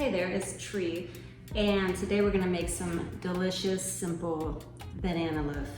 Hey there, it's Tree, and today we're gonna make some delicious, simple banana loaf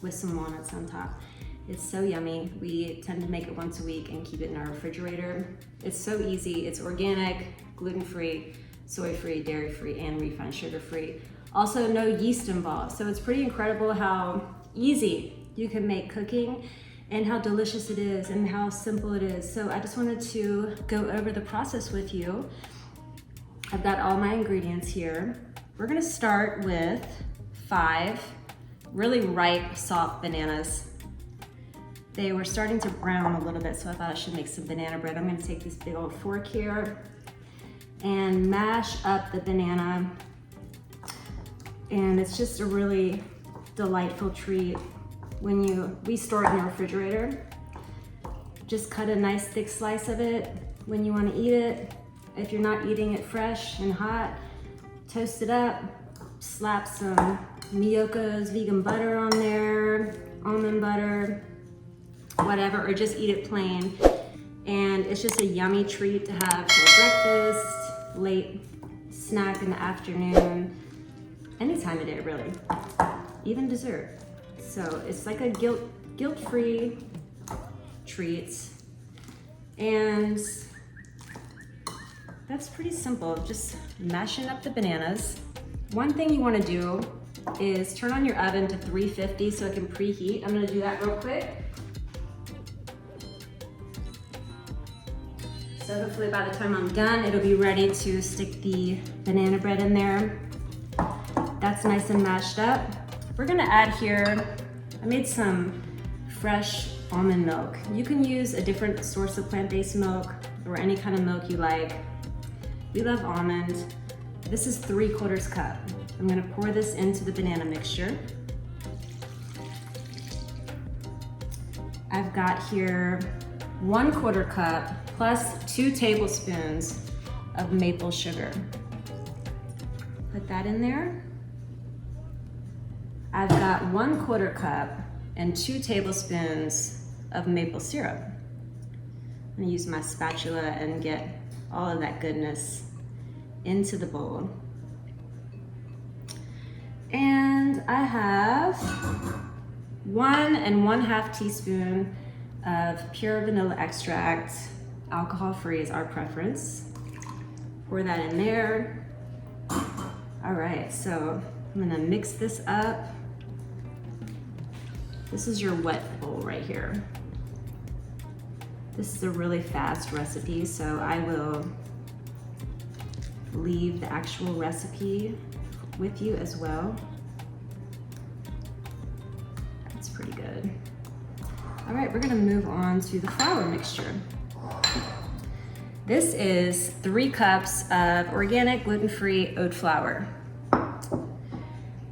with some walnuts on top. It's so yummy. We tend to make it once a week and keep it in our refrigerator. It's so easy. It's organic, gluten-free, soy-free, dairy-free, and refined sugar-free. Also, no yeast involved. So it's pretty incredible how easy you can make cooking and how delicious it is and how simple it is. So I just wanted to go over the process with you. I've got all my ingredients here. We're gonna start with 5 really ripe, soft bananas. They were starting to brown a little bit, so I thought I should make some banana bread. I'm gonna take this big old fork here and mash up the banana. And it's just a really delightful treat when we store it in the refrigerator. Just cut a nice thick slice of it when you wanna eat it. If you're not eating it fresh and hot, toast it up, slap some mylk's vegan butter on there, almond butter, whatever, or just eat it plain. And it's just a yummy treat to have for breakfast, late snack in the afternoon, any time of day really, even dessert. So it's like a guilt-free treat. And that's pretty simple, just mashing up the bananas. One thing you wanna do is turn on your oven to 350 so it can preheat. I'm gonna do that real quick. So hopefully by the time I'm done, it'll be ready to stick the banana bread in there. That's nice and mashed up. We're gonna add here, I made some fresh almond milk. You can use a different source of plant-based milk or any kind of milk you like. We love almond. This is 3/4 cup. I'm gonna pour this into the banana mixture. I've got here 1/4 cup plus 2 tablespoons of maple sugar. Put that in there. I've got 1/4 cup and 2 tablespoons of maple syrup. I'm gonna use my spatula and get all of that goodness into the bowl. And I have 1 1/2 teaspoon of pure vanilla extract. Alcohol-free is our preference. Pour that in there. All right, so I'm gonna mix this up. This is your wet bowl right here. This is a really fast recipe, so I will leave the actual recipe with you as well. That's pretty good. All right, we're gonna move on to the flour mixture. This is 3 cups of organic gluten-free oat flour.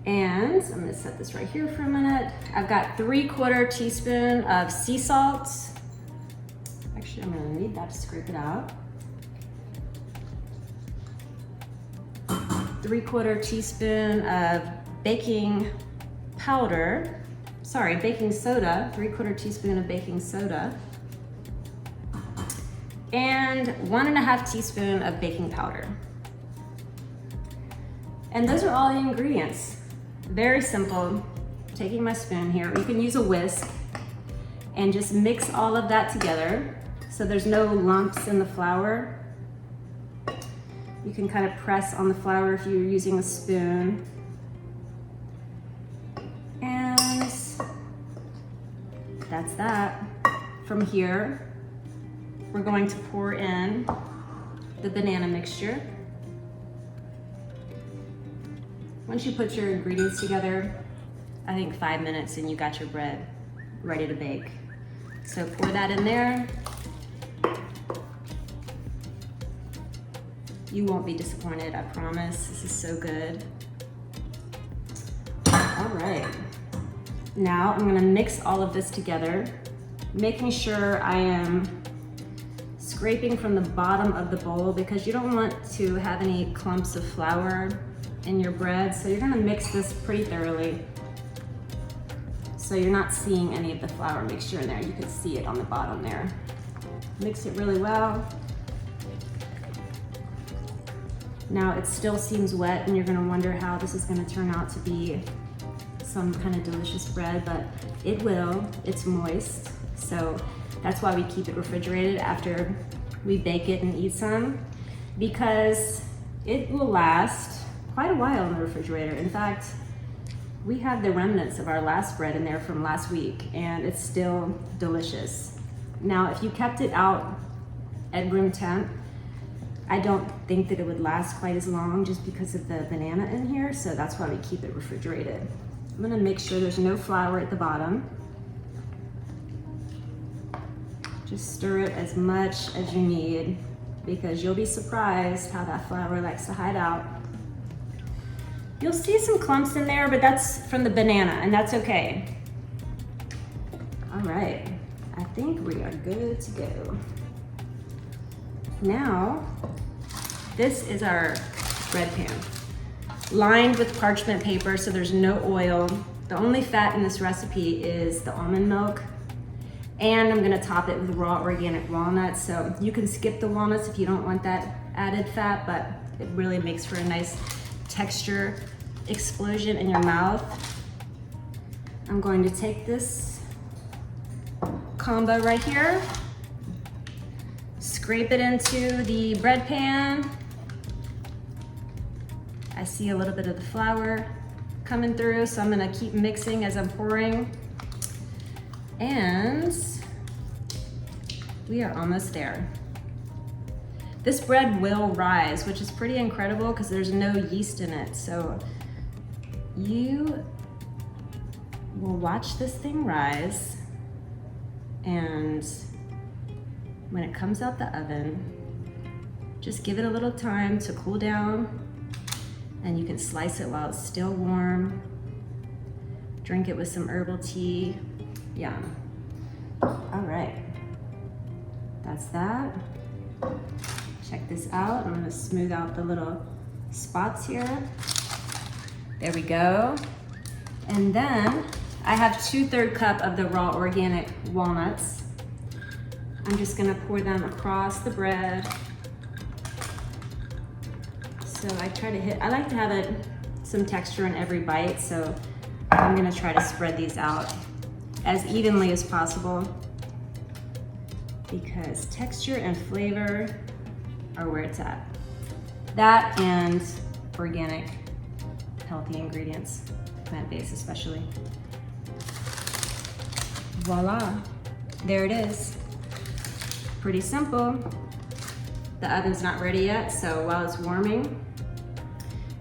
And I'm gonna set this right here for a minute. I've got 3/4 teaspoon of sea salt. Actually, I'm gonna need that to scrape it out. 3/4 teaspoon of baking powder. Sorry, baking soda. 3/4 teaspoon of baking soda. And 1 1/2 teaspoon of baking powder. And those are all the ingredients. Very simple. Taking my spoon here, you can use a whisk and just mix all of that together so there's no lumps in the flour. You can kind of press on the flour if you're using a spoon. And that's that. From here, we're going to pour in the banana mixture. Once you put your ingredients together, I think 5 minutes and you got your bread ready to bake. So pour that in there. You won't be disappointed, I promise. This is so good. All right. Now I'm gonna mix all of this together, making sure I am scraping from the bottom of the bowl because you don't want to have any clumps of flour in your bread. So you're gonna mix this pretty thoroughly. So you're not seeing any of the flour mixture in there. You can see it on the bottom there. Mix it really well. Now it still seems wet and you're gonna wonder how this is gonna turn out to be some kind of delicious bread, but it will, it's moist. So that's why we keep it refrigerated after we bake it and eat some, because it will last quite a while in the refrigerator. In fact, we have the remnants of our last bread in there from last week and it's still delicious. Now, if you kept it out at room temp, I don't think that it would last quite as long just because of the banana in here, so that's why we keep it refrigerated. I'm gonna make sure there's no flour at the bottom. Just stir it as much as you need because you'll be surprised how that flour likes to hide out. You'll see some clumps in there, but that's from the banana and that's okay. All right, I think we are good to go. Now, this is our bread pan, lined with parchment paper so there's no oil. The only fat in this recipe is the almond milk, and I'm gonna top it with raw organic walnuts. So you can skip the walnuts if you don't want that added fat, but it really makes for a nice texture explosion in your mouth. I'm going to take this combo right here, scrape it into the bread pan. I see a little bit of the flour coming through, so I'm gonna keep mixing as I'm pouring. And we are almost there. This bread will rise, which is pretty incredible because there's no yeast in it. So you will watch this thing rise, and when it comes out the oven, just give it a little time to cool down, and you can slice it while it's still warm. Drink it with some herbal tea. Yum. All right, that's that. Check this out. I'm gonna smooth out the little spots here. There we go. And then I have 2/3 cup of the raw organic walnuts. I'm just gonna pour them across the bread. So I like to have some texture in every bite, so I'm gonna try to spread these out as evenly as possible because texture and flavor are where it's at. That and organic, healthy ingredients, plant-based especially. Voila, there it is. Pretty simple. The oven's not ready yet, so while it's warming,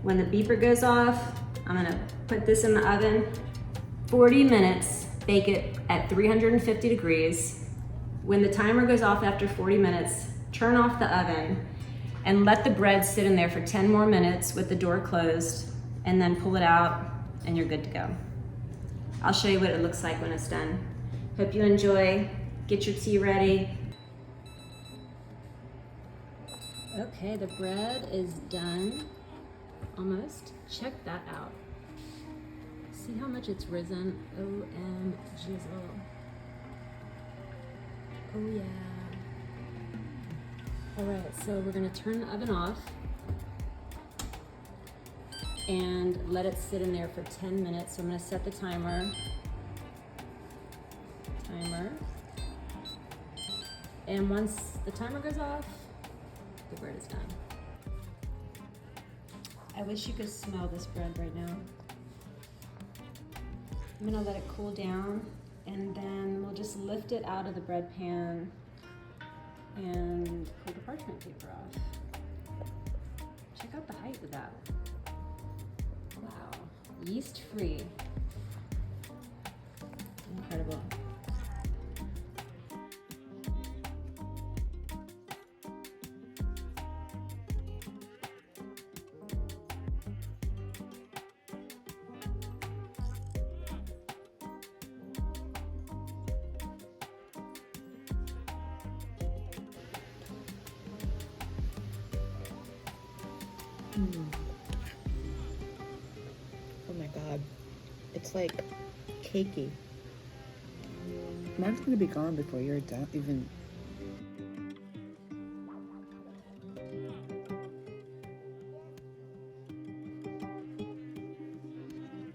when the beeper goes off, I'm gonna put this in the oven, 40 minutes, bake it at 350 degrees. When the timer goes off after 40 minutes, turn off the oven and let the bread sit in there for 10 more minutes with the door closed, and then pull it out and you're good to go. I'll show you what it looks like when it's done. Hope you enjoy. Get your tea ready. Okay, the bread is done, almost. Check that out. See how much it's risen? OMG. Oh yeah. All right, so we're gonna turn the oven off and let it sit in there for 10 minutes. So I'm gonna set the timer. And once the timer goes off, the bread is done. I wish you could smell this bread right now. I'm gonna let it cool down, and then we'll just lift it out of the bread pan and pull the parchment paper off. Check out the height of that. Wow, yeast free. Incredible. Oh my god, it's like cakey. Mine's gonna be gone before you're done, even